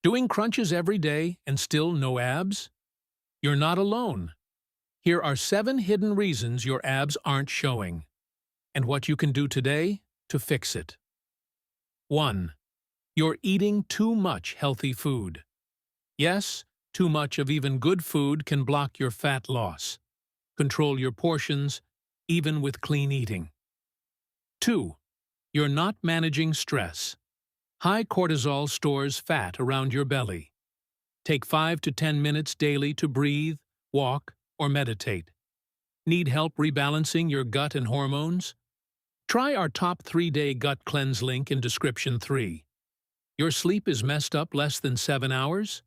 Doing crunches every day and still no abs? You're not alone. Here are 7 hidden reasons your abs aren't showing, and what you can do today to fix it. 1. You're eating too much healthy food. Yes, too much of even good food can block your fat loss. Control your portions, even with clean eating. 2. You're not managing stress. High cortisol stores fat around your belly. Take 5 to 10 minutes daily to breathe, walk, or meditate. Need help rebalancing your gut and hormones? Try our top 3-day gut cleanse link in description 3. Your sleep is messed up less than 7 hours?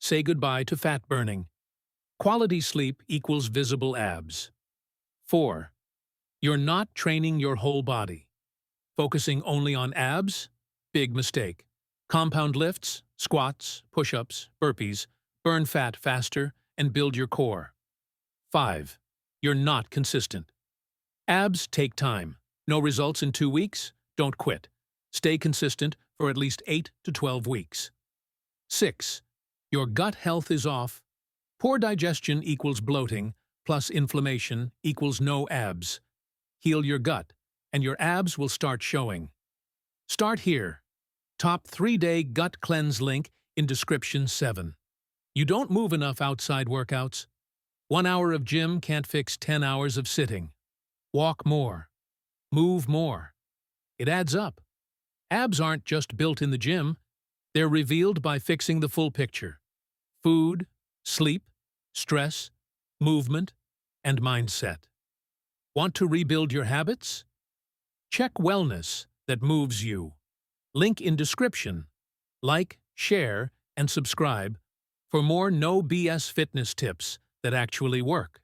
Say goodbye to fat burning. Quality sleep equals visible abs. 4. You're not training your whole body. Focusing only on abs? Big mistake. Compound lifts, squats, push-ups, burpees, burn fat faster and build your core. 5. You're not consistent. Abs take time. No results in 2 weeks? Don't quit. Stay consistent for at least 8 to 12 weeks. 6. Your gut health is off. Poor digestion equals bloating, plus inflammation equals no abs. Heal your gut, and your abs will start showing. Start here. Top 3-day gut cleanse link in description 7. You don't move enough outside workouts? 1 hour of gym can't fix 10 hours of sitting. Walk more. Move more. It adds up. Abs aren't just built in the gym. They're revealed by fixing the full picture. Food, sleep, stress, movement, and mindset. Want to rebuild your habits? Check wellness that moves you. Link in description. Like, share, and subscribe for more no BS fitness tips that actually work.